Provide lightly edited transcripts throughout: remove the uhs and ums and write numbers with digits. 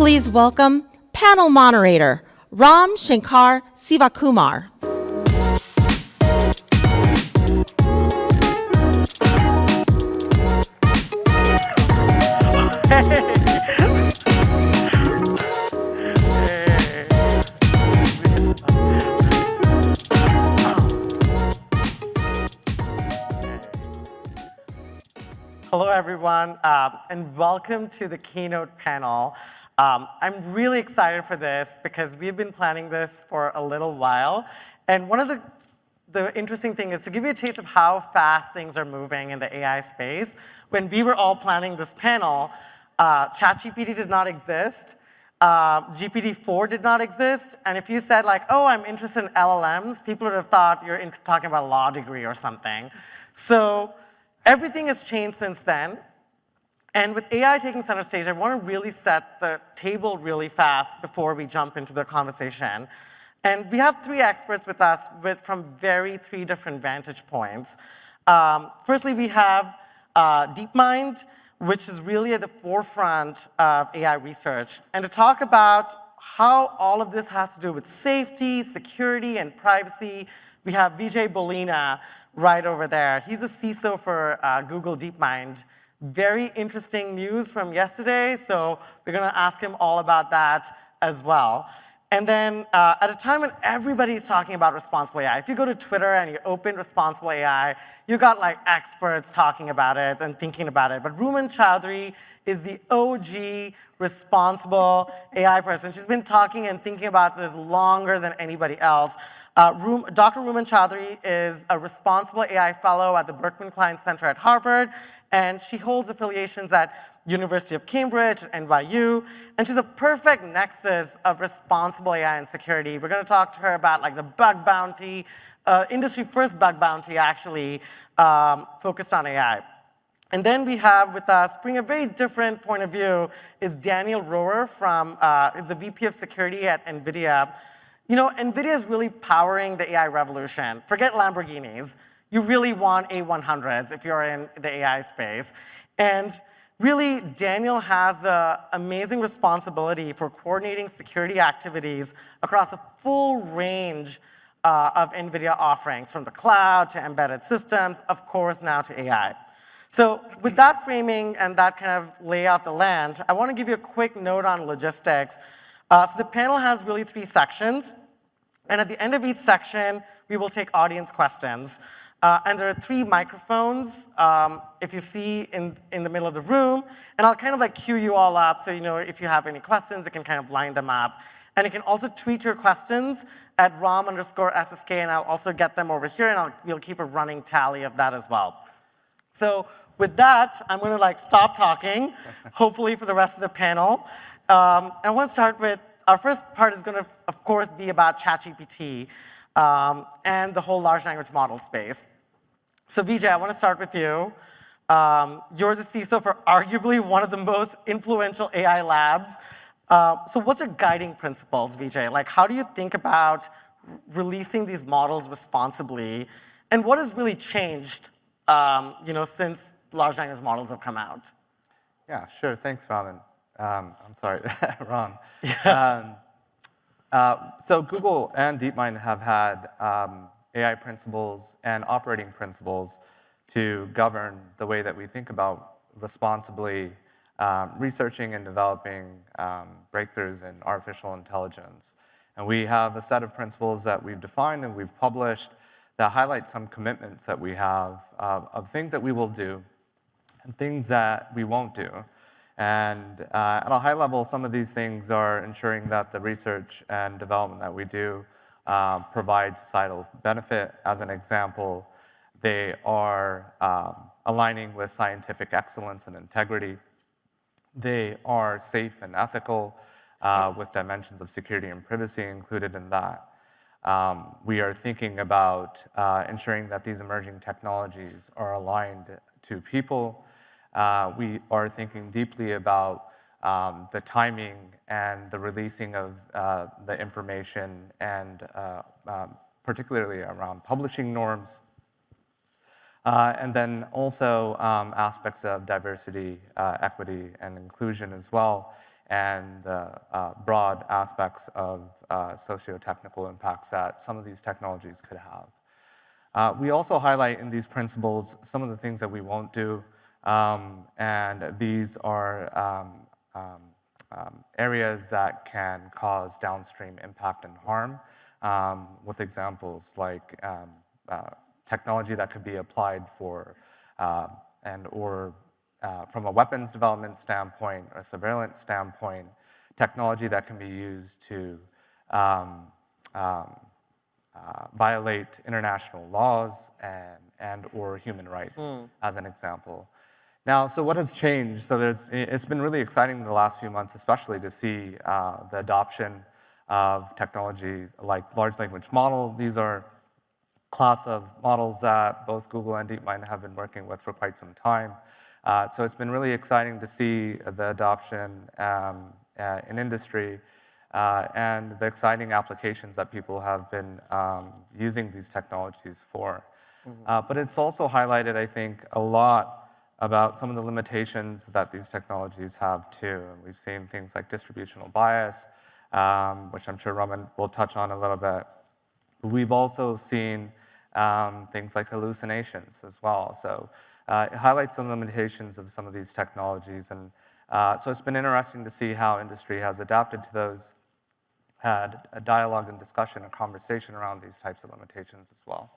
Please welcome panel moderator, Ram Shankar Sivakumar. Hello, everyone, and welcome to the keynote panel. I'm really excited for this because we've been planning this for a little while. And one of the interesting thing is to give you a taste of how fast things are moving in the AI space. When we were all planning this panel, ChatGPT did not exist. GPT-4 did not exist. And if you said like, oh, I'm interested in LLMs, people would have thought you're talking about a law degree or something. So everything has changed since then. And with AI taking center stage, I want to really set the table really fast before we jump into the conversation. And we have three experts with us from three different vantage points. Firstly, we have DeepMind, which is really at the forefront of AI research. And to talk about how all of this has to do with safety, security, and privacy, we have Vijay Bolina right over there. He's a CISO for Google DeepMind. Very interesting news from yesterday, so we're going to ask him all about that as well. And then at a time when everybody's talking about responsible AI, if you go to Twitter and you open responsible AI, you got like experts talking about it and thinking about it. But Ruman Chaudhary is the OG responsible AI person. She's been talking and thinking about this longer than anybody else. Dr. Ruman Chaudhary is a responsible AI fellow at the Berkman Klein Center at Harvard, and she holds affiliations at University of Cambridge, NYU, and she's a perfect nexus of responsible AI and security. We're going to talk to her about like the bug bounty, industry first bug bounty actually, focused on AI. And then we have with us, bringing a very different point of view, is Daniel Rohrer from the VP of Security at NVIDIA. You know, NVIDIA is really powering the AI revolution. Forget Lamborghinis. You really want A100s if you're in the AI space. And really, Daniel has the amazing responsibility for coordinating security activities across a full range of NVIDIA offerings, from the cloud to embedded systems, of course, now to AI. So with that framing and that kind of lay out the land, I want to give you a quick note on logistics. So the panel has really three sections. And at the end of each section, we will take audience questions. And there are three microphones, if you see in the middle of the room. And I'll kind of like queue you all up so you know if you have any questions, you can kind of line them up. And you can also tweet your questions at rom_SSK, and I'll also get them over here, and we'll keep a running tally of that as well. So with that, I'm going to like stop talking, hopefully for the rest of the panel. I want to start with, our first part is going to, of course, be about ChatGPT and the whole large language model space. So Vijay, I want to start with you. You're the CISO for arguably one of the most influential AI labs. So what's your guiding principles, Vijay? Like, how do you think about releasing these models responsibly? And what has really changed since large language models have come out? Yeah, sure. Thanks, Raman. I'm sorry, Ron. Yeah. So Google and DeepMind have had AI principles and operating principles to govern the way that we think about responsibly researching and developing breakthroughs in artificial intelligence. And we have a set of principles that we've defined and we've published that highlight some commitments that we have of things that we will do and things that we won't do. And at a high level, some of these things are ensuring that the research and development that we do provides societal benefit. As an example, they are aligning with scientific excellence and integrity. They are safe and ethical with dimensions of security and privacy included in that. We are thinking about ensuring that these emerging technologies are aligned to people. We are thinking deeply about the timing and the releasing of the information, and particularly around publishing norms. And then also aspects of diversity, equity, and inclusion as well. and the broad aspects of socio-technical impacts that some of these technologies could have. We also highlight in these principles some of the things that we won't do, and these are areas that can cause downstream impact and harm, with examples like technology that could be applied for from a weapons development standpoint or surveillance standpoint, technology that can be used to violate international laws and or human rights, as an example. Now, so what has changed? So it's been really exciting the last few months, especially to see the adoption of technologies like large language models. These are class of models that both Google and DeepMind have been working with for quite some time. So it's been really exciting to see the adoption in industry and the exciting applications that people have been using these technologies for. But it's also highlighted, I think, a lot about some of the limitations that these technologies have too. And we've seen things like distributional bias, which I'm sure Raman will touch on a little bit. We've also seen things like hallucinations as well. So it highlights the limitations of some of these technologies. And so it's been interesting to see how industry has adapted to those, had a dialogue and discussion, a conversation around these types of limitations as well.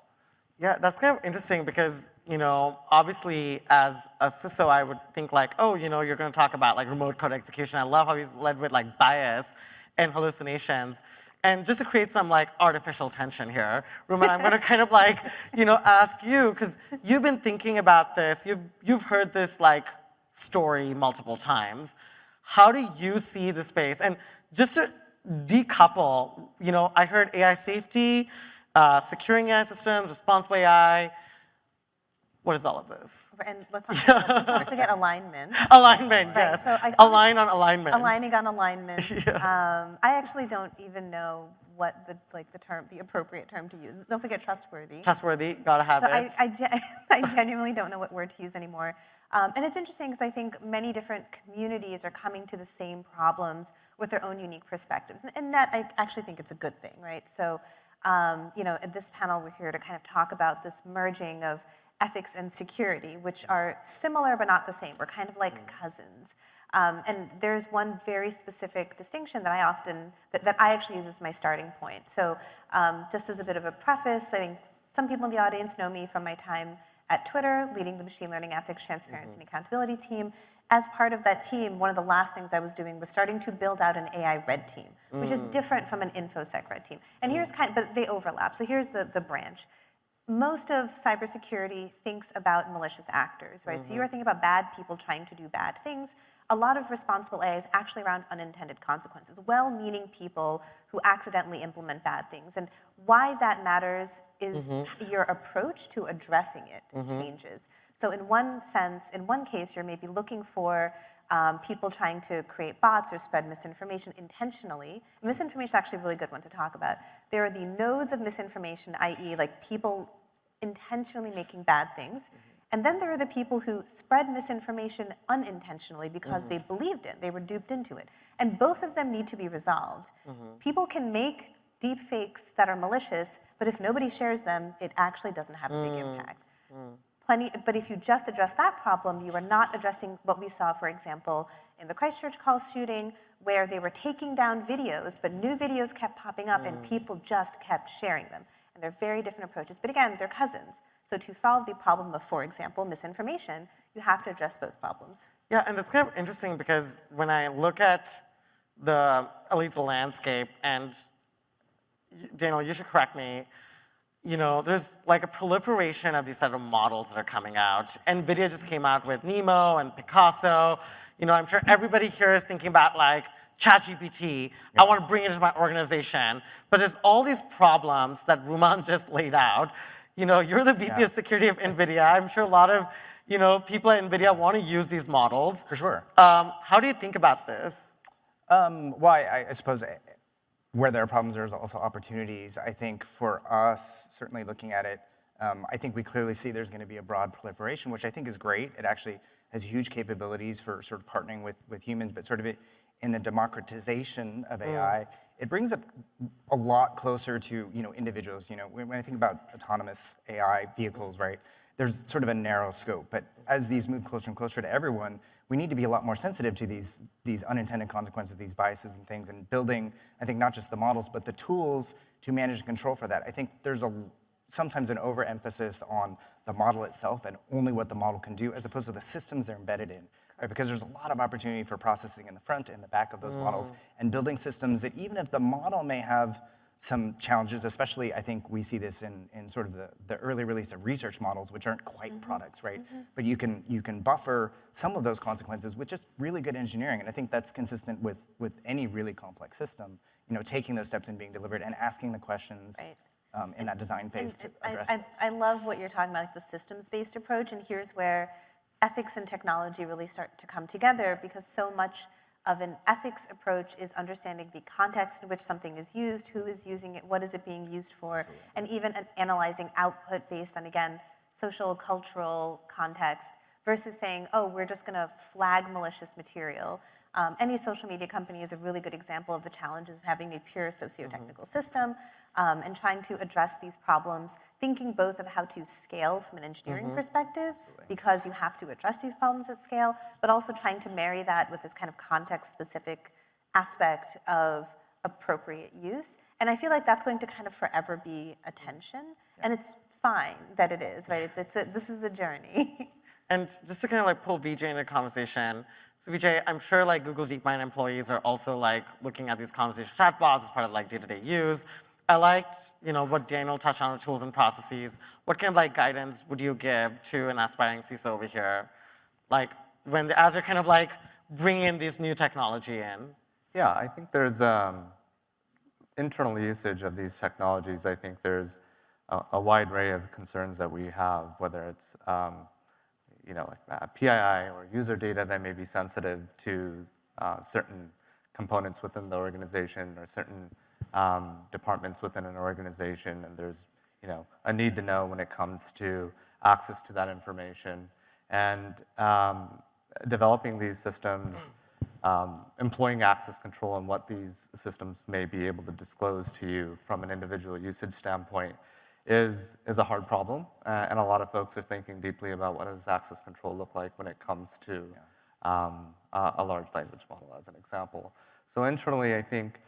Yeah, that's kind of interesting because, obviously as a CISO, I would think like, oh, you're going to talk about like remote code execution. I love how he's led with like bias and hallucinations. And just to create some like artificial tension here, Ruman, I'm going to kind of like, ask you, because you've been thinking about this. You've heard this like story multiple times. How do you see the space? And just to decouple, I heard AI safety, securing AI systems, responsible AI. What is all of this? And let's not forget alignment. Alignment, Right, yes. so Align on alignment. Aligning on alignment. I actually don't even know what the appropriate term to use. Don't forget trustworthy. Trustworthy, gotta have So it. I genuinely don't know what word to use anymore. And it's interesting because I think many different communities are coming to the same problems with their own unique perspectives. And that, I actually think it's a good thing, right? So, at this panel, we're here to kind of talk about this merging of ethics and security, which are similar but not the same. We're kind of like cousins. And there's one very specific distinction that I actually use as my starting point. So just as a bit of a preface, I think some people in the audience know me from my time at Twitter, leading the machine learning ethics, transparency, and accountability team. As part of that team, one of the last things I was doing was starting to build out an AI red team, which is different from an InfoSec red team. And here's but they overlap. So here's the branch. Most of cybersecurity thinks about malicious actors, right? So you're thinking about bad people trying to do bad things. A lot of responsible AI is actually around unintended consequences, well-meaning people who accidentally implement bad things. And why that matters is your approach to addressing it changes. So in one sense, in one case, you're maybe looking for people trying to create bots or spread misinformation intentionally. Misinformation is actually a really good one to talk about. There are the nodes of misinformation, i.e. like people intentionally making bad things. And then there are the people who spread misinformation unintentionally because they believed it, they were duped into it. And both of them need to be resolved. People can make deep fakes that are malicious, but if nobody shares them, it actually doesn't have a big impact. But if you just address that problem, you are not addressing what we saw, for example, in the Christchurch shooting, where they were taking down videos, but new videos kept popping up and people just kept sharing them. And they're very different approaches, but again, they're cousins. So to solve the problem of, for example, misinformation, you have to address both problems. Yeah, and that's kind of interesting because when I look at at least the landscape, and Daniel, you should correct me, there's like a proliferation of these set of models that are coming out. NVIDIA just came out with NeMo and Picasso. I'm sure everybody here is thinking about like ChatGPT. I want to bring it into my organization. But there's all these problems that Ruman just laid out. You're the VP of security of NVIDIA. I'm sure a lot of people at NVIDIA want to use these models. For sure. How do you think about this? Well, I suppose where there are problems, there's also opportunities. I think for us, certainly looking at it I think we clearly see there's going to be a broad proliferation, which I think is great. It actually has huge capabilities for sort of partnering with humans, but sort of in the democratization of AI, it brings it a lot closer to individuals. When I think about autonomous AI vehicles, right, there's sort of a narrow scope. But as these move closer and closer to everyone, we need to be a lot more sensitive to these unintended consequences, these biases and things, and building, I think, not just the models, but the tools to manage and control for that. I think there's sometimes an overemphasis on the model itself and only what the model can do, as opposed to the systems they're embedded in. Right? Because there's a lot of opportunity for processing in the front and the back of those models, and building systems that even if the model may have some challenges, especially I think we see this in sort of the early release of research models, which aren't quite products, right? But you can buffer some of those consequences with just really good engineering, and I think that's consistent with any really complex system. Taking those steps and being delivered and asking the questions. Right. In that design phase to address I those. I love what you're talking about, like the systems-based approach, and here's where ethics and technology really start to come together, because so much of an ethics approach is understanding the context in which something is used, who is using it, what is it being used for, Absolutely. And even analyzing output based on, again, social, cultural context, versus saying, oh, we're just going to flag malicious material. Any social media company is a really good example of the challenges of having a pure socio-technical system, and trying to address these problems, thinking both of how to scale from an engineering perspective, because you have to address these problems at scale, but also trying to marry that with this kind of context-specific aspect of appropriate use. And I feel like that's going to kind of forever be a tension, and it's fine that it is, right? This is a journey. And just to kind of like pull Vijay into the conversation, so Vijay, I'm sure like Google DeepMind employees are also like looking at these conversation chatbots as part of like day-to-day use. I liked, what Daniel touched on with tools and processes. What kind of like guidance would you give to an aspiring CISO over here, like as they're kind of like bringing in this new technology in? Yeah, I think there's internal usage of these technologies. I think there's a wide array of concerns that we have, whether it's like PII or user data that may be sensitive to certain components within the organization or certain departments within an organization, and there's a need to know when it comes to access to that information. And developing these systems, employing access control and what these systems may be able to disclose to you from an individual usage standpoint is a hard problem. And a lot of folks are thinking deeply about what does access control look like when it comes to a large language model, as an example. So internally, I think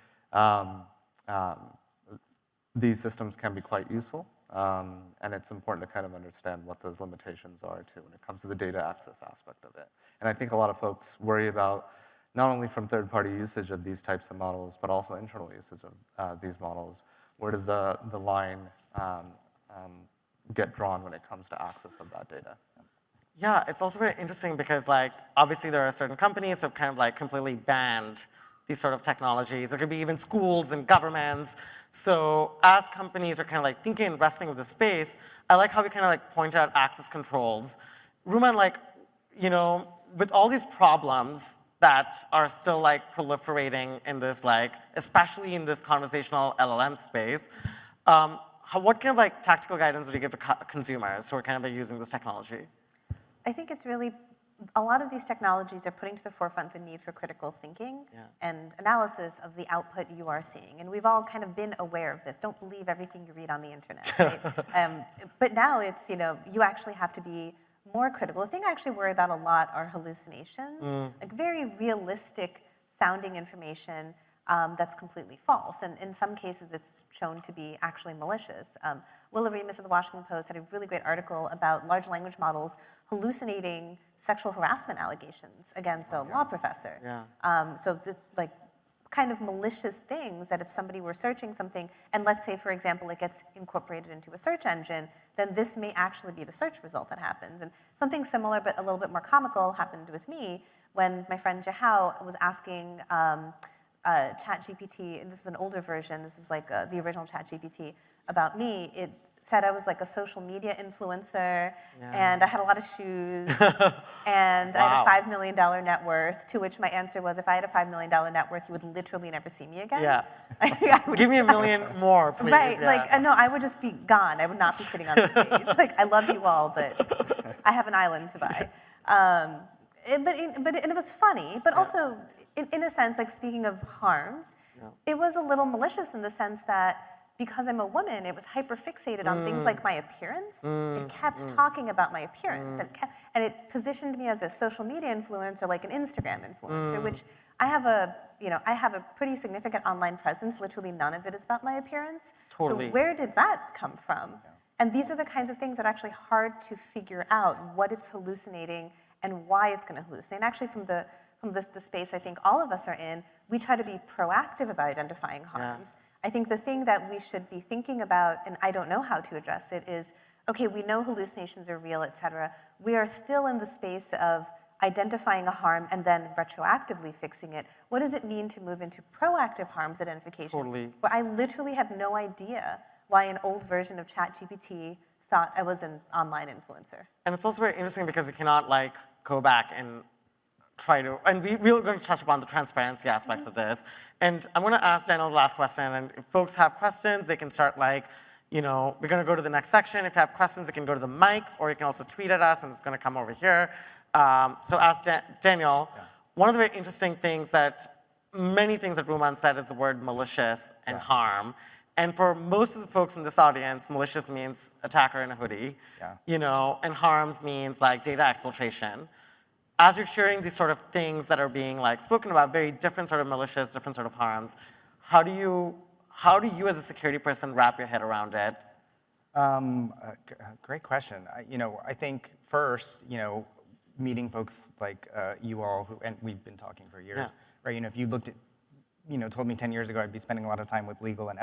these systems can be quite useful, and it's important to kind of understand what those limitations are too when it comes to the data access aspect of it. And I think a lot of folks worry about not only from third-party usage of these types of models, but also internal usage of these models. Where does the line get drawn when it comes to access of that data? Yeah, it's also very interesting because like obviously there are certain companies who have kind of like completely banned these sort of technologies. There could be even schools and governments. So as companies are kind of like thinking and wrestling with the space, I like how we kind of like point out access controls. Ruman, like, with all these problems that are still like proliferating in this like, especially in this conversational LLM space, what kind of like tactical guidance would you give to consumers who are kind of like using this technology? I think it's really, a lot of these technologies are putting to the forefront the need for critical thinking and analysis of the output you are seeing. And we've all kind of been aware of this. Don't believe everything you read on the internet, right? But now it's, you actually have to be more critical. The thing I actually worry about a lot are hallucinations, like very realistic sounding information that's completely false. And in some cases, it's shown to be actually malicious. Willa Remus of the Washington Post had a really great article about large language models hallucinating sexual harassment allegations against a law professor. Yeah. So this, like, kind of malicious things that if somebody were searching something, and let's say, for example, it gets incorporated into a search engine, then this may actually be the search result that happens. And something similar, but a little bit more comical, happened with me when my friend Jahao was asking ChatGPT, and this is an older version, this is like the original ChatGPT, about me. said I was like a social media influencer, and I had a lot of shoes, and I Wow. had a $5 million net worth, to which my answer was, if I had a $5 million net worth, you would literally never see me again. Yeah. I would Give me $1 million more, please. Right, Yeah. like, no, I would just be gone. I would not be sitting on the stage. Like, I love you all, but I have an island to buy. And it was funny, but also, in a sense, like speaking of harms, it was a little malicious in the sense that because I'm a woman, it was hyper fixated on things like my appearance. It kept talking about my appearance, and it positioned me as a social media influencer, like an Instagram influencer, which I have a pretty significant online presence. Literally none of it is about my appearance. Totally. So where did that come from? And these are the kinds of things that are actually hard to figure out what it's hallucinating and why it's going to hallucinate. And actually, from the space I think all of us are in, we try to be proactive about identifying harms. I think the thing that we should be thinking about, and I don't know how to address it, is, okay, we know hallucinations are real, et cetera. We are still in the space of identifying a harm and then retroactively fixing it. What does it mean to move into proactive harms identification? Totally. Where I literally have no idea why an old version of ChatGPT thought I was an online influencer. And it's also very interesting because you cannot like go back and try to, and we're going to touch upon the transparency aspects of this. And I'm going to ask Daniel the last question, and if folks have questions, they can start like, we're going to go to the next section. If you have questions, you can go to the mics, or you can also tweet at us, and it's going to come over here. So ask Daniel, one of the very interesting things many things that Rumaan said is the word malicious and harm. And for most of the folks in this audience, malicious means attacker in a hoodie, and harms means like data exfiltration. As you're hearing these sort of things that are being like spoken about, very different sort of malicious, different sort of harms, how do you as a security person wrap your head around it? Great question. I think first, meeting folks like you all, and we've been talking for years, right? If you looked at, told me 10 years ago I'd be spending a lot of time with legal and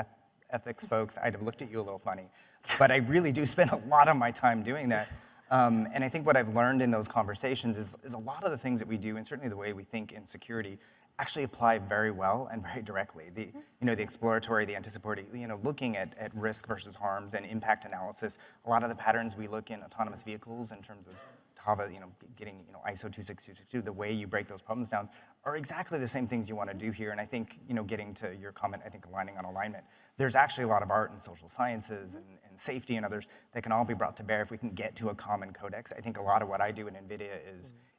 ethics folks, I'd have looked at you a little funny. But I really do spend a lot of my time doing that. And I think what I've learned in those conversations is a lot of the things that we do, and certainly the way we think in security, actually apply very well and very directly. The exploratory, the anticipatory, looking at risk versus harms and impact analysis. A lot of the patterns we look in autonomous vehicles in terms of Tava, getting ISO 26262, the way you break those problems down are exactly the same things you want to do here. And I think, getting to your comment, I think aligning on alignment, there's actually a lot of art in social sciences and safety and others that can all be brought to bear if we can get to a common codex. I think a lot of what I do in NVIDIA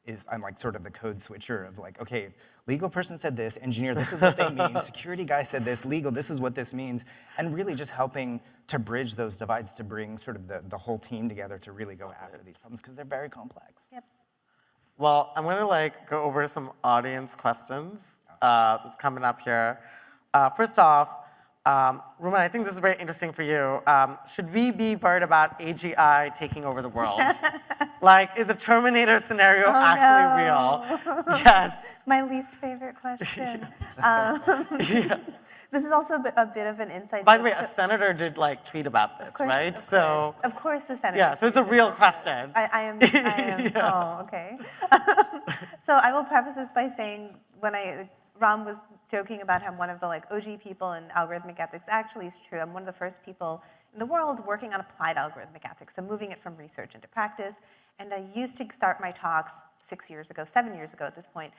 is I'm like sort of the code switcher of like, okay, legal person said this, engineer, this is what they mean, security guy said this, legal, this is what this means, and really just helping to bridge those divides to bring sort of the whole team together to really go after these problems because they're very complex. Yep. Well, I'm going to go over some audience questions that's coming up here. First off, Rumaan, I think this is very interesting for you. Should we be worried about AGI taking over the world? Is a Terminator scenario actually real? Yes. My least favorite question. This is also a bit of an inside By the way, joke. a senator did tweet about this, right? Of course the senator. Yeah, so it's a real question. I am. Oh, okay. So I will preface this by saying Ram was joking about how I'm one of the OG people in algorithmic ethics. Actually, it's true. I'm one of the first people in the world working on applied algorithmic ethics, so moving it from research into practice. And I used to start my talks 7 years ago at this point.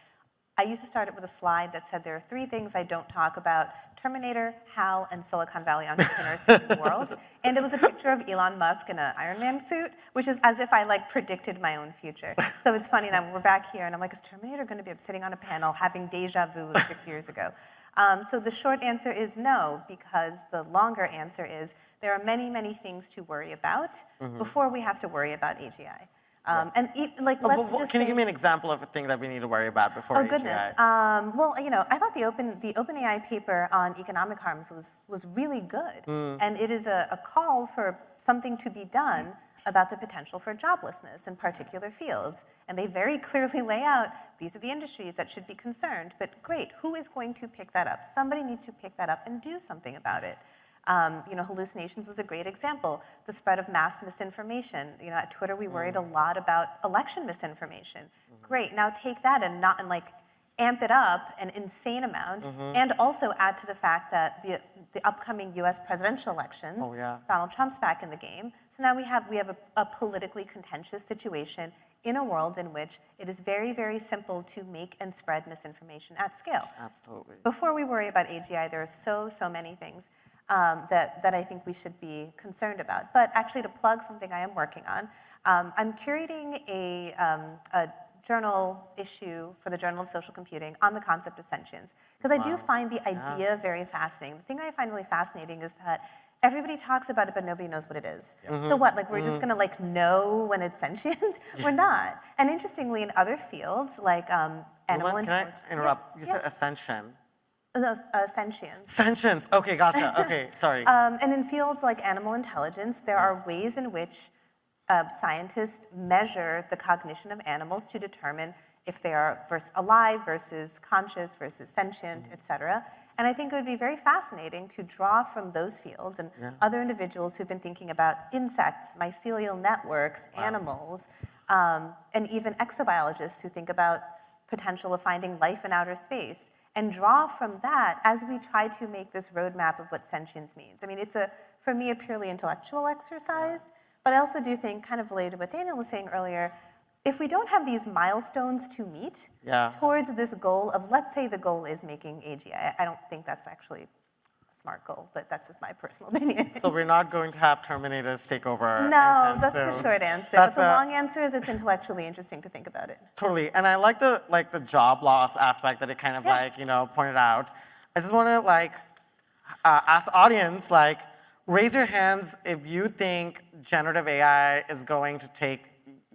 I used to start it with a slide that said there are 3 things I don't talk about: Terminator, HAL, and Silicon Valley entrepreneurs saving the world. And it was a picture of Elon Musk in an Iron Man suit, which is as if I predicted my own future. So it's funny that we're back here, and I'm like, is Terminator going to be sitting on a panel having deja vu of 6 years ago? So the short answer is no, because the longer answer is there are many, many things to worry about before we have to worry about AGI. Let's just Can you say, give me an example of a thing that we need to worry about before AGI? Oh goodness. Well, I thought the OpenAI paper on economic harms was really good, and it is a call for something to be done about the potential for joblessness in particular fields. And they very clearly lay out, these are the industries that should be concerned, but great, who is going to pick that up? Somebody needs to pick that up and do something about it. Hallucinations was a great example. The spread of mass misinformation. At Twitter, we worried a lot about election misinformation. Great, now take that and amp it up an insane amount, and also add to the fact that the upcoming US presidential elections, Oh, yeah. Donald Trump's back in the game. So now we have a politically contentious situation in a world in which it is very, very simple to make and spread misinformation at scale. Absolutely. Before we worry about AGI, there are so many things that I think we should be concerned about. But actually, to plug something I am working on, I'm curating a journal issue for the Journal of Social Computing on the concept of sentience. Because I do find the idea very fascinating. The thing I find really fascinating is that everybody talks about it, but nobody knows what it is. So what, like we're just gonna like know when it's sentient? We're not. And interestingly, in other fields, like animal Can I intelligence. interrupt? You said ascension. No, sentience. Sentience. Okay, gotcha. Okay, sorry. And in fields like animal intelligence, there are ways in which scientists measure the cognition of animals to determine if they are alive versus conscious versus sentient, et cetera. And I think it would be very fascinating to draw from those fields and other individuals who've been thinking about insects, mycelial networks, animals, and even exobiologists who think about potential of finding life in outer space, and draw from that as we try to make this roadmap of what sentience means. I mean, it's for me, a purely intellectual exercise, but I also do think, kind of related to what Daniel was saying earlier, if we don't have these milestones to meet towards this goal of, let's say the goal is making AGI. I don't think that's actually a smart goal, but that's just my personal opinion. So we're not going to have Terminators take over. No, anytime that's soon. the short answer. That's But the a- long answer is it's intellectually interesting to think about it. Totally, and I like the job loss aspect that it kind of pointed out. I just want to ask the audience raise your hands if you think generative AI is going to take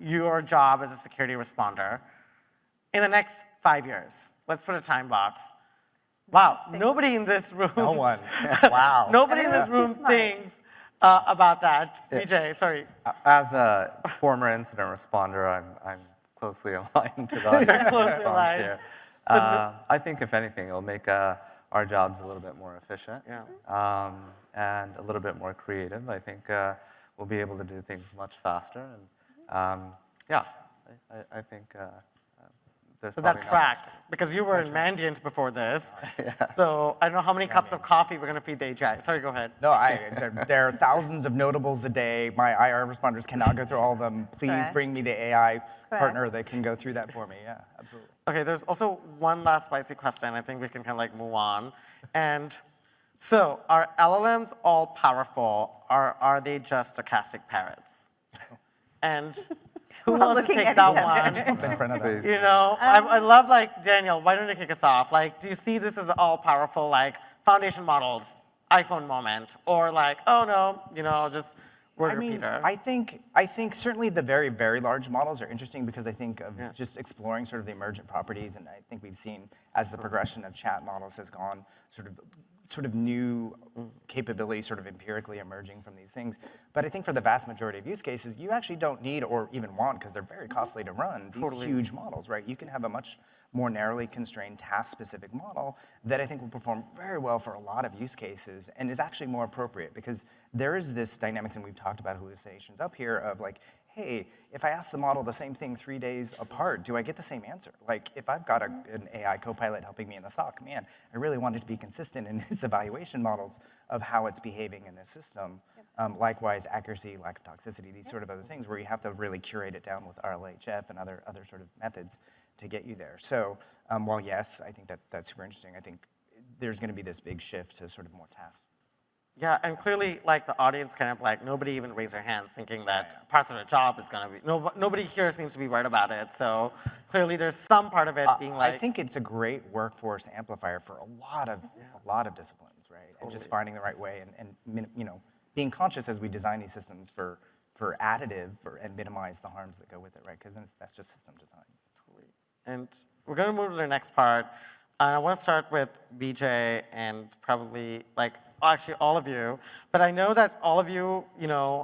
your job as a security responder in the next 5 years. Let's put a time box. Wow, nobody in this room. No one. Wow. Nobody in this Everyone's room too smart. thinks about that. BJ, sorry. As a former incident responder, I'm closely aligned to the audience closely response aligned. here. I think if anything, it'll make our jobs a little bit more efficient and a little bit more creative. I think we'll be able to do things much faster. And I think there's So probably that not tracks, because you were in Mandiant before this. So I don't know how many cups of coffee we're going to feed the AGI. Sorry, go ahead. No, there are thousands of notables a day. My IR responders cannot go through all of them. Please Correct. bring me the AI partner that can go through that for me. Yeah, absolutely. Okay, there's also one last spicy question. I think we can kind of move on. And so are LLMs all powerful, or are they just stochastic parrots? And who We're all wants to looking take at that each one? In front of that. Please. You know, I love Daniel, why don't you kick us off? Do you see this as the all-powerful foundation models, iPhone moment, or oh no, just word repeater? I think certainly the very, very large models are interesting because I think of just exploring sort of the emergent properties, and I think we've seen as the progression of chat models has gone, sort of new capabilities sort of empirically emerging from these things. But I think for the vast majority of use cases, you actually don't need or even want, because they're very costly to run, these huge models, right? You can have a much more narrowly constrained task-specific model that I think will perform very well for a lot of use cases and is actually more appropriate because there is this dynamics, and we've talked about hallucinations up here, of hey, if I ask the model the same thing 3 days apart, do I get the same answer? If I've got an AI copilot helping me in the SOC, man, I really want it to be consistent in its evaluation models of how it's behaving in this system. Likewise, accuracy, lack of toxicity, these sort of other things where you have to really curate it down with RLHF and other sort of methods to get you there. So while yes, I think that's super interesting, I think there's going to be this big shift to sort of more tasks. Yeah, and clearly, the audience kind of nobody even raised their hands thinking that parts of their job is going to be, nobody here seems to be worried about it. So clearly there's some part of it being I think it's a great workforce amplifier for a lot of disciplines, right? Totally. And just finding the right way and being conscious as we design these systems for additive and minimize the harms that go with it, right? Because that's just system design. Totally. And we're going to move to the next part. And I want to start with BJ and probably actually all of you. But I know that all of you,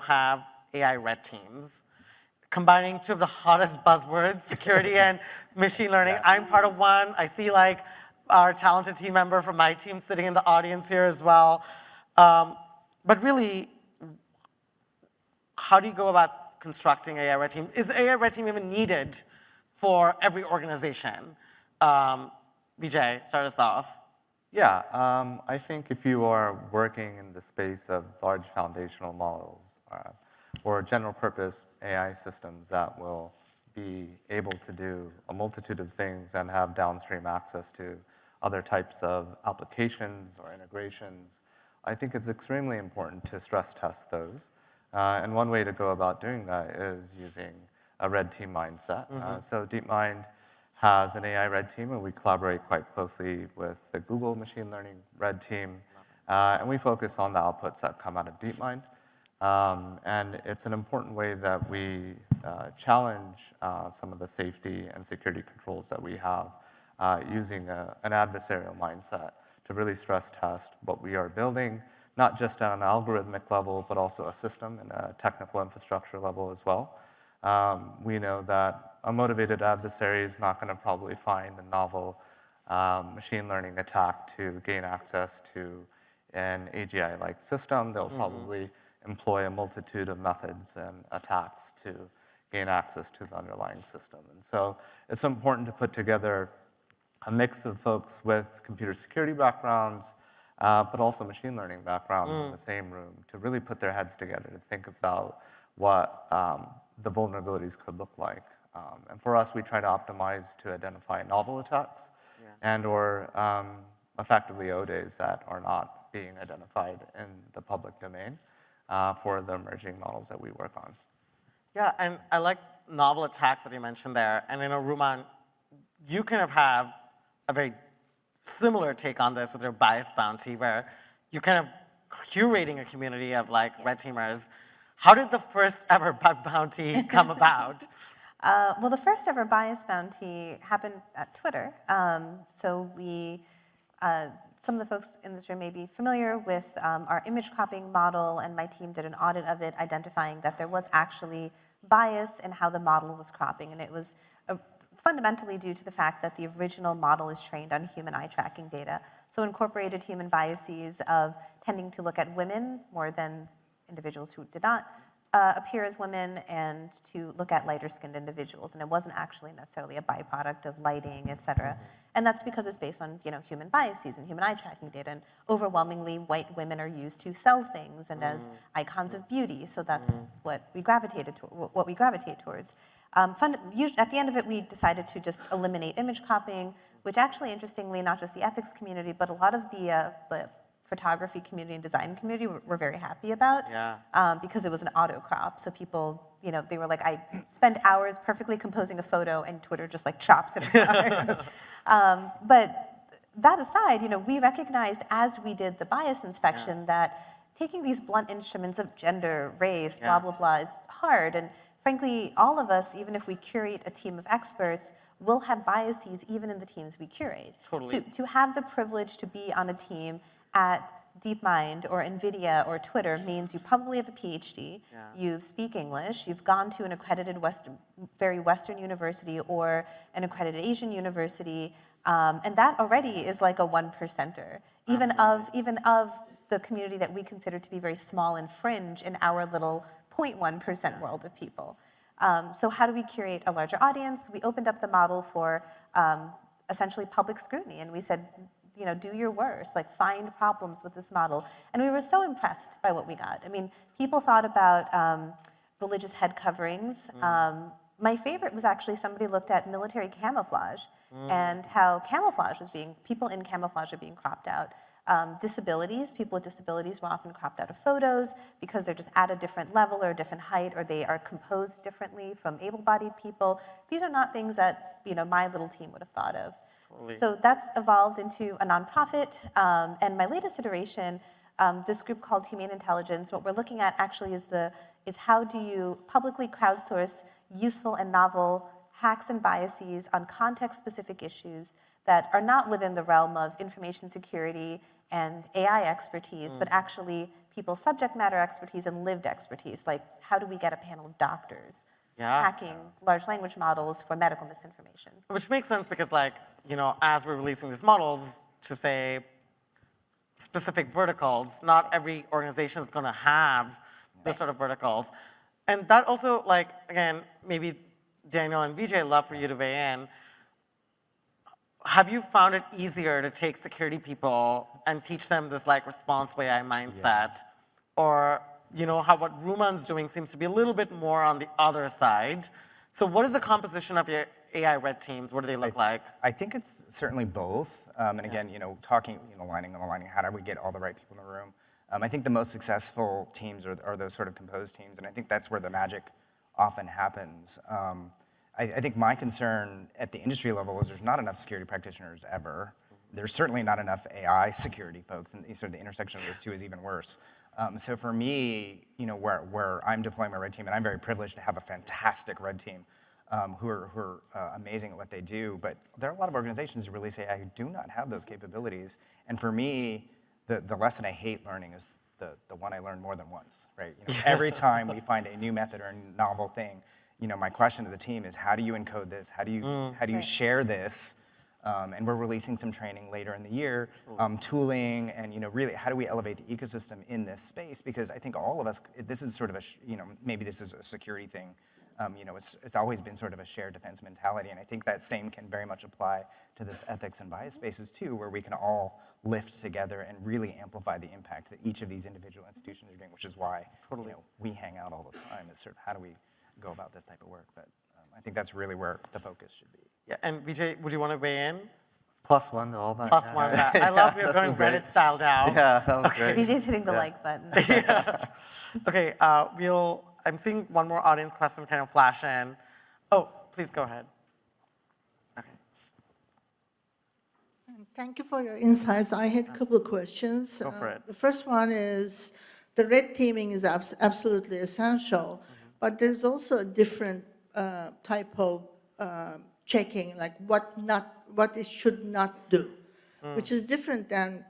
have AI red teams, combining two of the hottest buzzwords, security and machine learning. I'm part of one. I see our talented team member from my team sitting in the audience here as well. But really, how do you go about constructing AI red team? Is the AI red team even needed for every organization? Vijay, start us off. Yeah, I think if you are working in the space of large foundational models or general purpose AI systems that will be able to do a multitude of things and have downstream access to other types of applications or integrations, I think it's extremely important to stress test those. And one way to go about doing that is using a red team mindset. So DeepMind has an AI red team, and we collaborate quite closely with the Google machine learning red team. And we focus on the outputs that come out of DeepMind. And it's an important way that we challenge some of the safety and security controls that we have using an adversarial mindset to really stress test what we are building, not just at an algorithmic level, but also a system and a technical infrastructure level as well. We know that a motivated adversary is not going to probably find a novel machine learning attack to gain access to an AGI-like system. They'll probably employ a multitude of methods and attacks to gain access to the underlying system. And so it's important to put together a mix of folks with computer security backgrounds, but also machine learning backgrounds in the same room to really put their heads together to think about what the vulnerabilities could look like. And for us, we try to optimize to identify novel attacks and or effectively ODAs that are not being identified in the public domain for the emerging models that we work on. Yeah, and I like novel attacks that you mentioned there. And I know, Rumaan, you kind of have a very similar take on this with your bias bounty, where you're kind of curating a community of like red teamers. How did the first ever bug bounty come about? Well, the first ever bias bounty happened at Twitter. So we, some of the folks in this room may be familiar with our image cropping model, and my team did an audit of it, identifying that there was actually bias in how the model was cropping, and it was fundamentally due to the fact that the original model is trained on human eye tracking data. So incorporated human biases of tending to look at women more than individuals who did not appear as women, and to look at lighter-skinned individuals. And it wasn't actually necessarily a byproduct of lighting, et cetera. And that's because it's based on human biases and human eye tracking data. And overwhelmingly, white women are used to sell things and as icons of beauty. So that's what we gravitate towards. At the end of it, we decided to just eliminate image cropping, which actually, interestingly, not just the ethics community, but a lot of the photography community and design community were very happy about, because it was an auto crop. So people, they were like, I spend hours perfectly composing a photo, and Twitter just like chops it apart. But that aside, we recognized as we did the bias inspection that taking these blunt instruments of gender, race, blah, blah, blah is hard. And frankly, all of us, even if we curate a team of experts, will have biases even in the teams we curate. Totally. To have the privilege to be on a team at DeepMind or NVIDIA or Twitter means you probably have a PhD, you speak English, you've gone to an accredited very Western university or an accredited Asian university, and that already is like a 1%er, even of the community that we consider to be very small and fringe in our little 0.1% world of people. So how do we curate a larger audience? We opened up the model for essentially public scrutiny, and we said, do your worst, like find problems with this model. And we were so impressed by what we got. I mean, people thought about religious head coverings. My favorite was actually somebody looked at military camouflage and how people in camouflage are being cropped out. Disabilities, people with disabilities were often cropped out of photos because they're just at a different level or a different height, or they are composed differently from able-bodied people. These are not things that my little team would have thought of. So that's evolved into a nonprofit, and my latest iteration, this group called Humane Intelligence, what we're looking at actually is how do you publicly crowdsource useful and novel hacks and biases on context-specific issues that are not within the realm of information security and AI expertise, but actually people's subject matter expertise and lived expertise, like how do we get a panel of doctors hacking large language models for medical misinformation. Which makes sense because, as we're releasing these models to say specific verticals, not every organization is going to have those sort of verticals. And that also, again, maybe Daniel and Vijay, love for you to weigh in. have you found it easier to take security people and teach them this like responsible AI mindset? Or, how what Ruman's doing seems to be a little bit more on the other side. So what is the composition of your AI red teams? What do they look like? I think it's certainly both. And again, talking, aligning, how do we get all the right people in the room? I think the most successful teams are those sort of composed teams, and I think that's where the magic often happens. I think my concern at the industry level is there's not enough security practitioners ever. There's certainly not enough AI security folks, and sort of the intersection of those two is even worse. So for me, where I'm deploying my red team, and I'm very privileged to have a fantastic red team who are amazing at what they do, but there are a lot of organizations who really say, I do not have those capabilities. And for me, the lesson I hate learning is the one I learned more than once, right? Every time we find a new method or a novel thing, my question to the team is, how do you encode this? How do you share this? And we're releasing some training later in the year, tooling, and really, how do we elevate the ecosystem in this space? Because I think all of us, this is sort of maybe this is a security thing. It's always been sort of a shared defense mentality, and I think that same can very much apply to this ethics and bias spaces too, where we can all lift together and really amplify the impact that each of these individual institutions are doing, which is why we hang out all the time, is sort of how do we go about this type of work. But I think that's really where the focus should be. Yeah, and Vijay, would you want to weigh in? +1 to all that. +1 to that. I love you're going great. Reddit style now. Yeah, that was great. Vijay's hitting the like button. Okay, I'm seeing one more audience question kind of flash in. Oh, please go ahead. Okay. Thank you for your insights. I had a couple of questions. Go for it. The first one is, the red teaming is absolutely essential, but there's also a different type of checking, like what it should not do, which is different than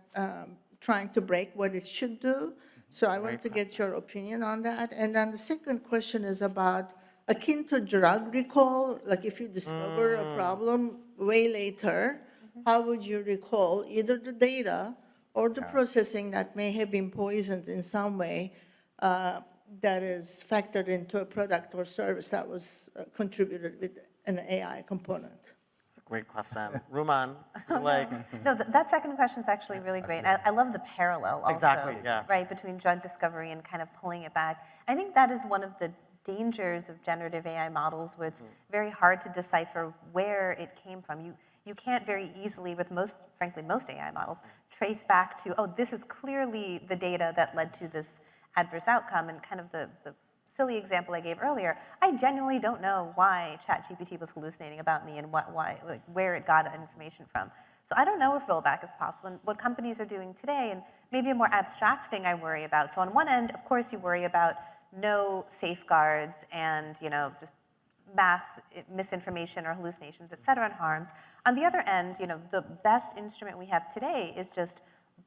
trying to break what it should do. So I wanted to get your opinion on that. And then the second question is about, akin to drug recall, like if you discover a problem way later, how would you recall either the data or the processing that may have been poisoned in some way that is factored into a product or service that was contributed with an AI component? It's a great question. Ruman, like, No, that second question is actually really great. I love the parallel also, Exactly, yeah. right, between drug discovery and kind of pulling it back. I think that is one of the dangers of generative AI models, where it's very hard to decipher where it came from. You can't very easily, with frankly, most AI models, trace back to, oh, this is clearly the data that led to this adverse outcome. And kind of the silly example I gave earlier, I genuinely don't know why ChatGPT was hallucinating about me and where it got that information from. So I don't know if rollback is possible. And what companies are doing today, and maybe a more abstract thing I worry about. So on one end, of course, you worry about no safeguards and just mass misinformation or hallucinations, et cetera, and harms. On the other end, the best instrument we have today is just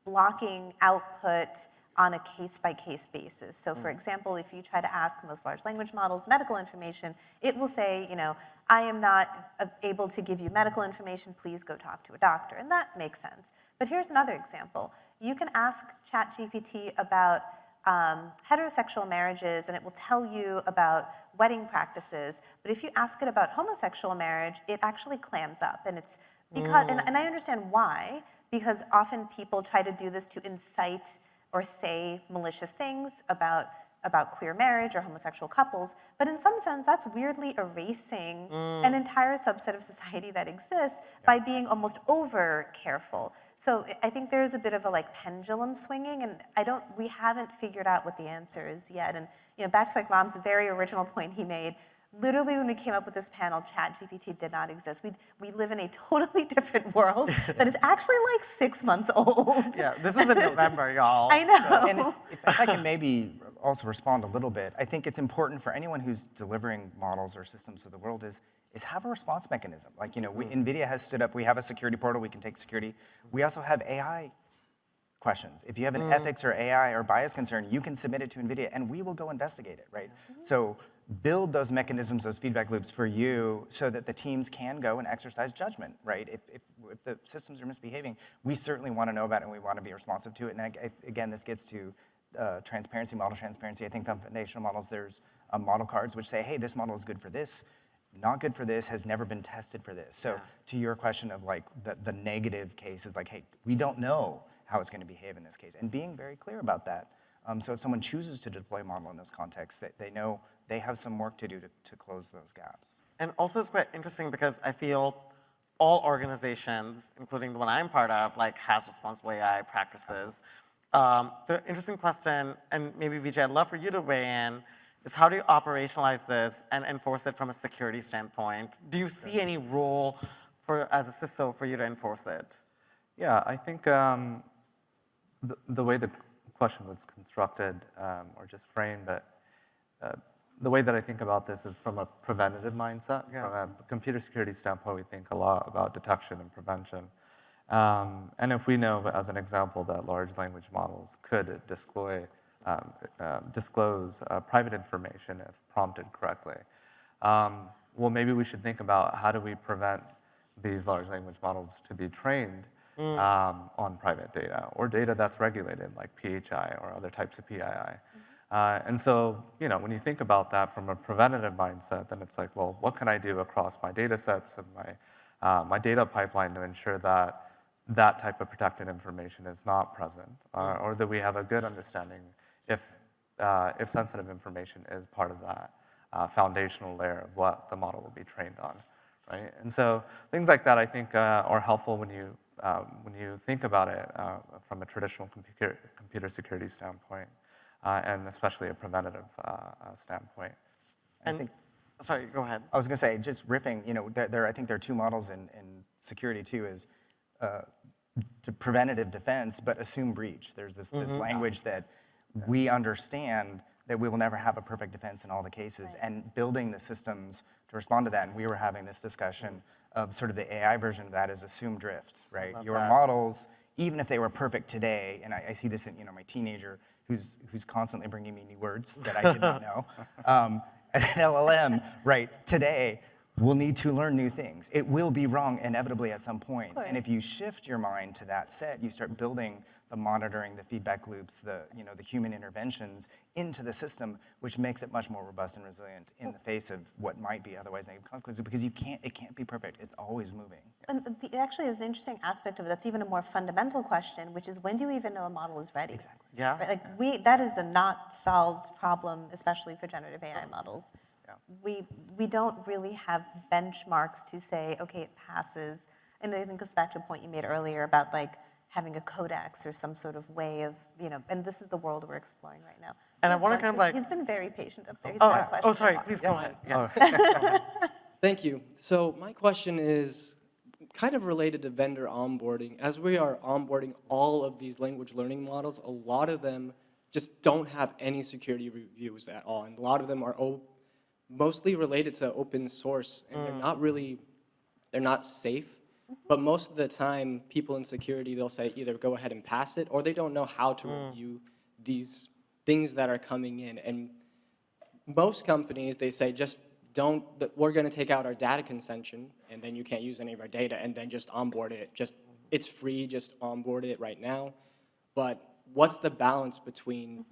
blocking output on a case-by-case basis. So for example, if you try to ask most large language models medical information, it will say, I am not able to give you medical information, please go talk to a doctor. And that makes sense. But here's another example. You can ask ChatGPT about heterosexual marriages, and it will tell you about wedding practices. But if you ask it about homosexual marriage, it actually clams up. And it's because, and I understand why, because often people try to do this to incite or say malicious things about queer marriage or homosexual couples, but in some sense, that's weirdly erasing an entire subset of society that exists by being almost over careful. So I think there's a bit of a pendulum swinging, and we haven't figured out what the answer is yet. And back to Ram's very original point he made, literally when we came up with this panel, ChatGPT did not exist. We live in a totally different world that is actually 6 months old. yeah, this was in November, y'all. I know. And if I can maybe also respond a little bit, I think it's important for anyone who's delivering models or systems to the world is have a response mechanism. NVIDIA has stood up, we have a security portal, we can take security. We also have AI questions. If you have an ethics or AI or bias concern, you can submit it to NVIDIA and we will go investigate it, right? So build those mechanisms, those feedback loops for you so that the teams can go and exercise judgment, right? If the systems are misbehaving, we certainly want to know about it and we want to be responsive to it. And again, this gets to transparency, model transparency. I think foundational models, there's model cards which say, hey, this model is good for this. not good for this, has never been tested for this. So to your question of like the negative cases, like, hey, we don't know how it's going to behave in this case, and being very clear about that. So if someone chooses to deploy a model in this context, they know they have some work to do to close those gaps. And also it's quite interesting because I feel all organizations, including the one I'm part of, like has responsible AI practices. The interesting question, and maybe Vijay, I'd love for you to weigh in, is how do you operationalize this and enforce it from a security standpoint? Do you see any role as a CISO for you to enforce it? Yeah, I think the way the question was constructed or just framed, the way that I think about this is from a preventative mindset. Yeah. From a computer security standpoint, we think a lot about detection and prevention. And if we know, as an example, that large language models could disclose private information if prompted correctly, well, maybe we should think about how do we prevent these large language models to be trained on private data or data that's regulated like PHI or other types of PII. And so, when you think about that from a preventative mindset, then it's like, well, what can I do across my data sets and my data pipeline to ensure that that type of protected information is not present, or that we have a good understanding if sensitive information is part of that foundational layer of what the model will be trained on, right? And so things like that, I think, are helpful when you think about it from a traditional computer security standpoint. And especially a preventative standpoint. And sorry, go ahead. I was going to say, just riffing, I think there are two models in security too, is to preventative defense, but assume breach. There's this language that we understand that we will never have a perfect defense in all the cases, and building the systems to respond to that. And we were having this discussion of sort of the AI version of that is assume drift, right? Your models, even if they were perfect today, and I see this in my teenager, who's constantly bringing me new words that I did not know. An LLM, right, today will need to learn new things. It will be wrong inevitably at some point. And if you shift your mind to that set, you start building the monitoring, the feedback loops, the human interventions into the system, which makes it much more robust and resilient in the face of what might be otherwise negative consequences, because it can't be perfect. It's always moving. And actually, there's an interesting aspect of it that's even a more fundamental question, which is when do you even know a model is ready? Exactly. Yeah. Right? Like that is a not solved problem, especially for generative AI models. Yeah. We don't really have benchmarks to say, okay, it passes. And I think it goes back to a point you made earlier about like having a codex or some sort of way of, and this is the world we're exploring right now. And I want to kind of like. He's been very patient up there. He's got a question. Sorry, please go ahead. Yeah. Thank you. So my question is kind of related to vendor onboarding. As we are onboarding all of these language learning models, a lot of them just don't have any security reviews at all. And a lot of them are mostly related to open source, and they're not safe. But most of the time, people in security, they'll say either go ahead and pass it, or they don't know how to review these things that are coming in. And most companies, they say just we're going to take out our data consumption, and then you can't use any of our data, and then just onboard it. It's free, just onboard it right now. But what's the balance between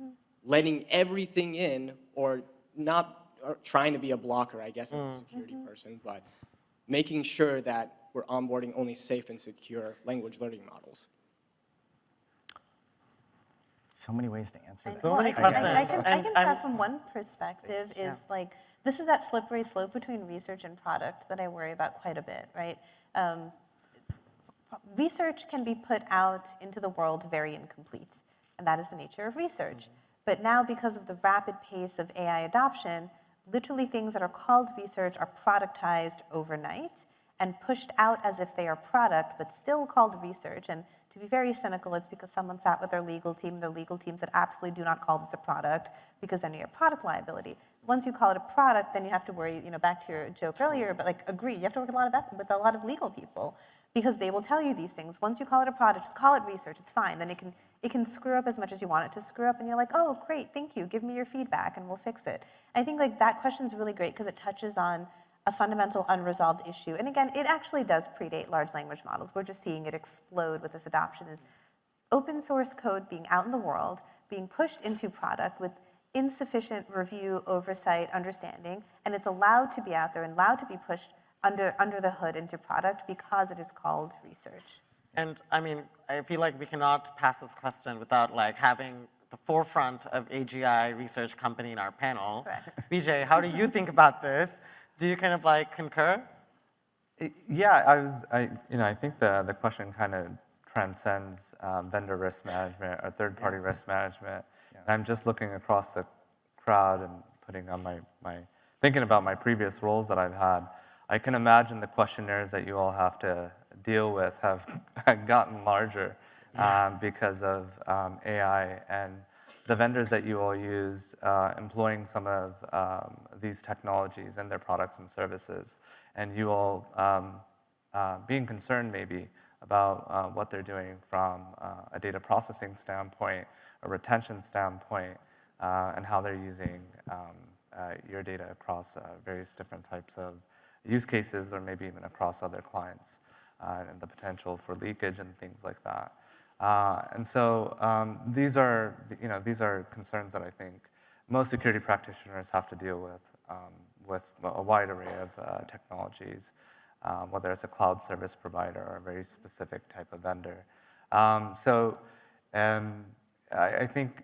letting everything in or trying to be a blocker, I guess, as a security person, but making sure that we're onboarding only safe and secure language learning models? So many ways to answer that. So many I questions. can start from one perspective is like, this is that slippery slope between research and product that I worry about quite a bit, right? Research can be put out into the world very incomplete, and that is the nature of research. But now, because of the rapid pace of AI adoption, literally things that are called research are productized overnight and pushed out as if they are product, but still called research. And to be very cynical, it's because someone sat with their legal team said, absolutely do not call this a product, because then you have product liability. Once you call it a product, then you have to worry, back to your joke earlier, but like agree, you have to work with a lot of legal people, because they will tell you these things. Once you call it a product, just call it research, it's fine. Then it can screw up as much as you want it to screw up, and you're like, oh, great, thank you, give me your feedback and we'll fix it. I think like that question's really great because it touches on a fundamental unresolved issue. And again, it actually does predate large language models. We're just seeing it explode with this adoption, is open source code being out in the world, being pushed into product with insufficient review, oversight, understanding, and it's allowed to be out there and allowed to be pushed under the hood into product because it is called research. And I mean, I feel like we cannot pass this question without like having the forefront of AGI research company in our panel. Correct. BJ, how do you think about this? Do you kind of like concur? Yeah, I think the question kind of transcends vendor risk management or third-party risk management. And I'm just looking across the crowd and putting on thinking about my previous roles that I've had. I can imagine the questionnaires that you all have to deal with have gotten larger because of AI and the vendors that you all use employing some of these technologies in their products and services, and you all being concerned maybe about what they're doing from a data processing standpoint, a retention standpoint, and how they're using your data across various different types of use cases, or maybe even across other clients, and the potential for leakage and things like that. And so these are concerns that I think most security practitioners have to deal with a wide array of technologies, whether it's a cloud service provider or a very specific type of vendor. I think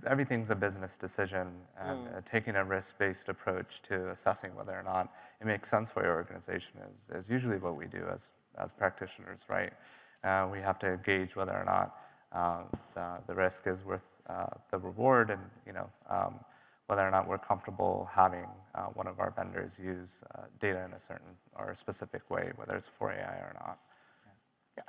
everything's a business decision, and taking a risk-based approach to assessing whether or not it makes sense for your organization is usually what we do as practitioners, right? We have to gauge whether or not the risk is worth the reward, and whether or not we're comfortable having one of our vendors use data in a certain or a specific way, whether it's for AI or not.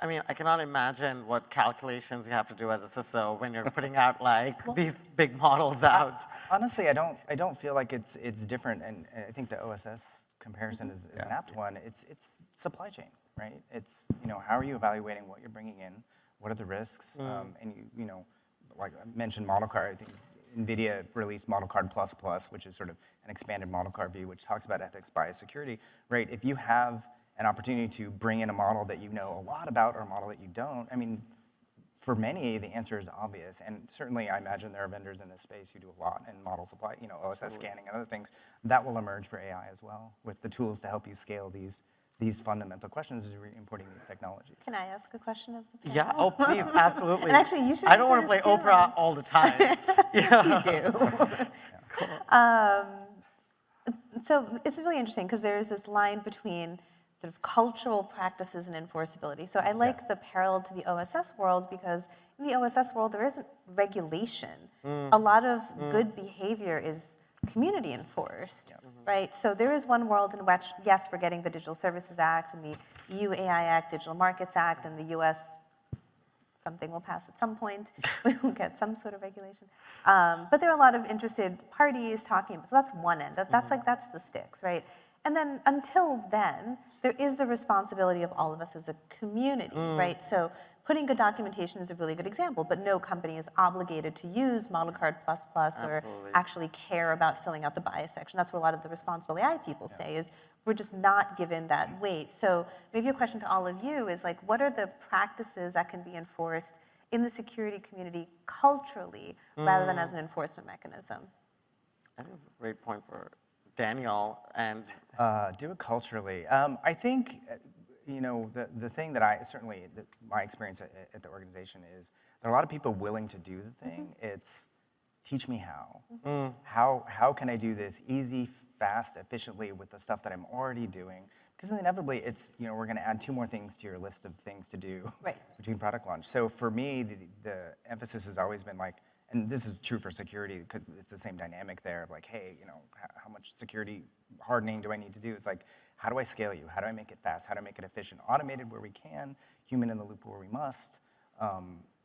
I mean, I cannot imagine what calculations you have to do as a CISO when you're putting out like these big models out. Honestly, I don't feel like it's different, and I think the OSS comparison is an apt one. It's supply chain, right? It's how are you evaluating what you're bringing in? What are the risks? And like I mentioned, Model Card. I think NVIDIA released Model Card Plus Plus, which is sort of an expanded Model Card view, which talks about ethics, bias, security. Right? If you have an opportunity to bring in a model that you know a lot about or a model that you don't, I mean, for many, the answer is obvious. And certainly, I imagine there are vendors in this space who do a lot in model supply, OSS scanning and other things. That will emerge for AI as well, with the tools to help you scale these fundamental questions as you're importing these technologies. Can I ask a question of the panel? Yeah, oh please, absolutely. And actually, you should I don't want to answer play this too. Oprah all the time. You do. So it's really interesting because there's this line between sort of cultural practices and enforceability. So I like the parallel to the OSS world because in the OSS world, there isn't regulation. A lot of good behavior is community enforced, right? So there is one world in which, yes, we're getting the Digital Services Act and the EU AI Act, Digital Markets Act, and the US, something will pass at some point. We will get some sort of regulation. But there are a lot of interested parties talking, so that's one end. That's the sticks, right? And then until then, there is the responsibility of all of us as a community, right? So putting good documentation is a really good example, but no company is obligated to use Model Card Plus Plus or actually care about filling out the bias section. That's what a lot of the responsible AI people say is we're just not given that weight. So maybe a question to all of you is like, what are the practices that can be enforced in the security community culturally rather than as an enforcement mechanism? I think it's a great point for Daniel, and do it culturally. I think, the thing that my experience at the organization is there are a lot of people willing to do the thing. It's teach me how. How can I do this easy, fast, efficiently with the stuff that I'm already doing? Because inevitably, it's we're going to add 2 more things to your list of things to do between product launch. So for me, the emphasis has always been like, and this is true for security, it's the same dynamic there of like, hey, how much security hardening do I need to do? It's like, how do I scale you? How do I make it fast? How do I make it efficient? Automated where we can, human in the loop where we must.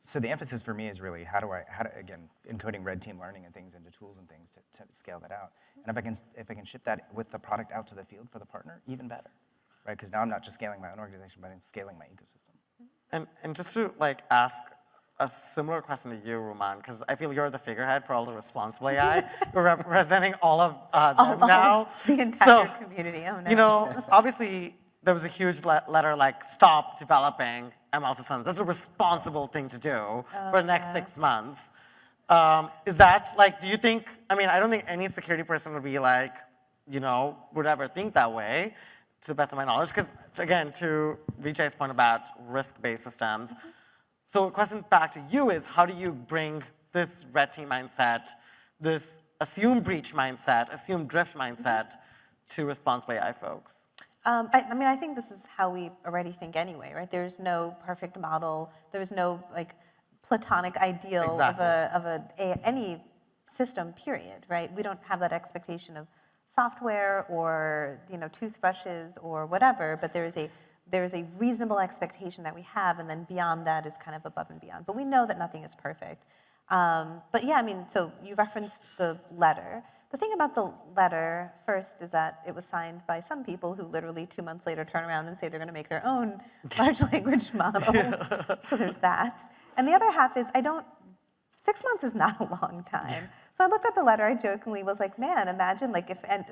So the emphasis for me is really how do again, encoding red team learning and things into tools and things to scale that out. And if I can ship that with the product out to the field for the partner, even better, right? Because now I'm not just scaling my own organization, but I'm scaling my ecosystem. And just to like ask a similar question to you, Rumaan, because I feel you're the figurehead for all the responsible AI. You're representing all of them now. The entire community. Oh, no. Obviously, there was a huge letter like, stop developing ML systems. That's a responsible thing to do for the next 6 months. Is that like, do you think, I mean, I don't think any security person would be like, would ever think that way, to the best of my knowledge. Because again, to Vijay's point about risk-based systems, so a question back to you is, how do you bring this red team mindset, this assume breach mindset, assume drift mindset to responsible AI folks? I mean, I think this is how we already think anyway, right? There's no perfect model. There's no like platonic ideal Exactly. of any system, period, right? We don't have that expectation of software or toothbrushes or whatever, but there is a reasonable expectation that we have, and then beyond that is kind of above and beyond. But we know that nothing is perfect. But yeah, I mean, so you referenced the letter. The thing about the letter, first, is that it was signed by some people who literally 2 months later turn around and say they're going to make their own large language models. So there's that. And the other half is 6 months is not a long time. So I looked at the letter, I jokingly was like, man, imagine like if, and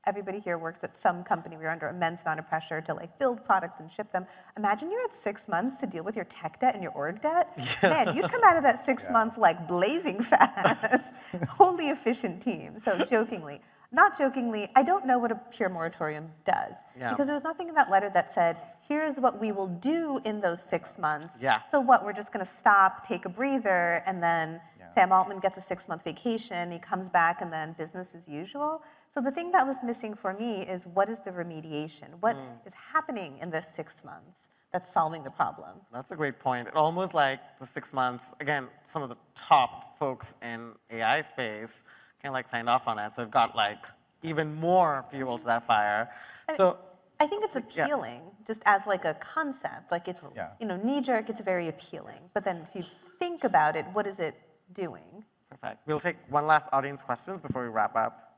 everybody here works at some company where you're under immense amount of pressure to like build products and ship them. Imagine you had 6 months to deal with your tech debt and your org debt. Man, you'd come out of that 6 months like blazing fast. Wholly efficient team. So jokingly. Not jokingly, I don't know what a pure moratorium does. Yeah. Because there was nothing in that letter that said, here's what we will do in those 6 months. Yeah. So what, we're just gonna stop, take a breather, and then Sam Altman gets a 6-month vacation, he comes back, and then business as usual. So the thing that was missing for me is, what is the remediation? What is happening in this 6 months that's solving the problem? That's a great point. It almost like the 6 months, again, some of the top folks in AI space kind of like signed off on it. So it got like even more fuel to that fire. So I think it's appealing, just as like a concept. Like it's, knee-jerk, it's very appealing. But then if you think about it, what is it doing? perfect. We'll take one last audience questions before we wrap up.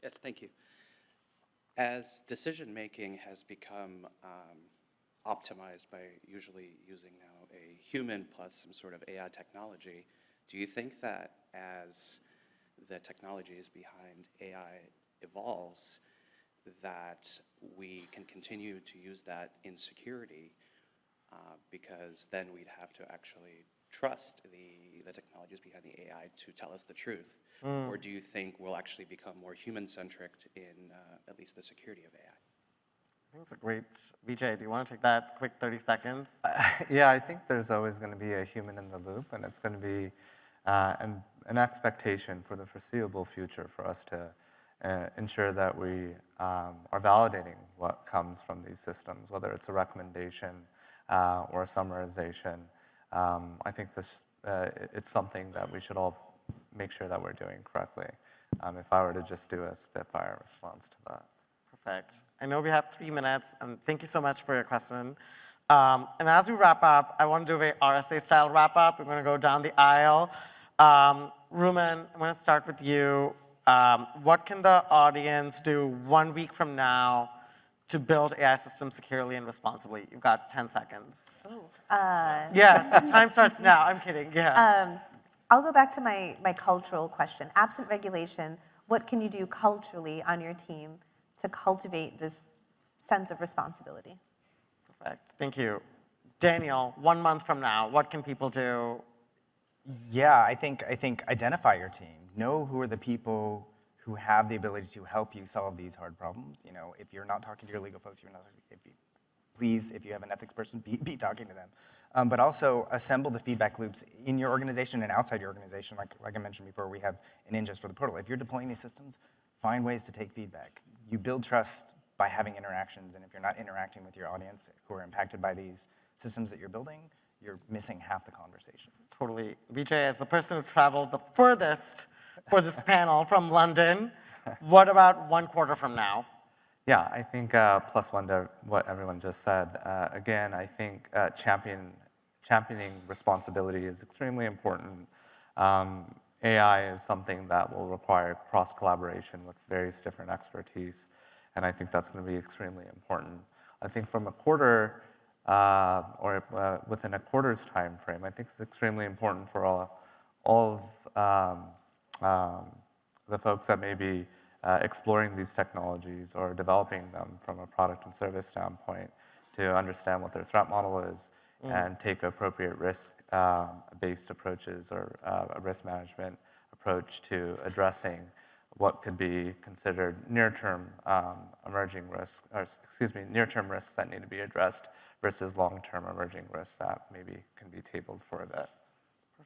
Yes, thank you. As decision-making has become optimized by usually using now a human plus some sort of AI technology, do you think that as the technologies behind AI evolves, that we can continue to use that in security, because then we'd have to actually trust the technologies behind the AI to tell us the truth? Or do you think we'll actually become more human-centric in at least the security of AI? I think it's a great, Vijay, do you want to take that quick 30 seconds? Yeah, I think there's always going to be a human in the loop, and it's going to be an expectation for the foreseeable future for us to ensure that we are validating what comes from these systems, whether it's a recommendation or a summarization. I think it's something that we should all make sure that we're doing correctly. If I were to just do a spitfire response to that. Perfect. I know we have 3 minutes, and thank you so much for your question. And as we wrap up, I want to do a very RSA-style wrap-up. We're going to go down the aisle. Rumen, I'm going to start with you. What can the audience do 1 week from now to build AI systems securely and responsibly? You've got 10 seconds. Yes, time starts now. I'm kidding, yeah. I'll go back to my cultural question. Absent regulation, what can you do culturally on your team to cultivate this sense of responsibility? Perfect, thank you. Daniel, 1 month from now, what can people do? Yeah, I think identify your team. Know who are the people who have the ability to help you solve these hard problems. If you're not talking to your legal folks, please, if you have an ethics person, be talking to them. But also assemble the feedback loops in your organization and outside your organization. Like I mentioned before, we have an ingest for the portal. If you're deploying these systems, find ways to take feedback. You build trust by having interactions, and if you're not interacting with your audience who are impacted by these systems that you're building, you're missing half the conversation. Totally. Vijay, as the person who traveled the furthest for this panel from London, what about 1 quarter from now? Yeah, I think plus one to what everyone just said. Again, I think championing responsibility is extremely important. AI is something that will require cross-collaboration with various different expertise, and I think that's going to be extremely important. I think from a quarter or within a quarter's time frame, I think it's extremely important for all of the folks that may be exploring these technologies or developing them from a product and service standpoint to understand what their threat model is and take appropriate risk-based approaches or a risk management approach to addressing what could be considered near-term emerging risks, or excuse me, near-term risks that need to be addressed versus long-term emerging risks that maybe can be tabled for a bit.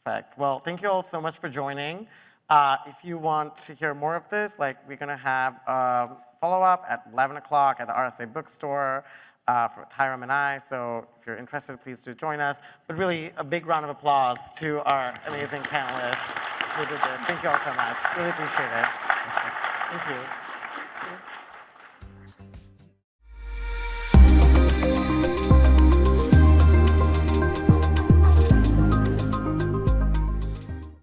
Perfect. Well, thank you all so much for joining. If you want to hear more of this, like we're going to have a follow-up at 11 o'clock at the RSA bookstore for Hiram and I. So if you're interested, please do join us. But really, a big round of applause to our amazing panelists who did this. Thank you all so much. Really appreciate it. Thank you.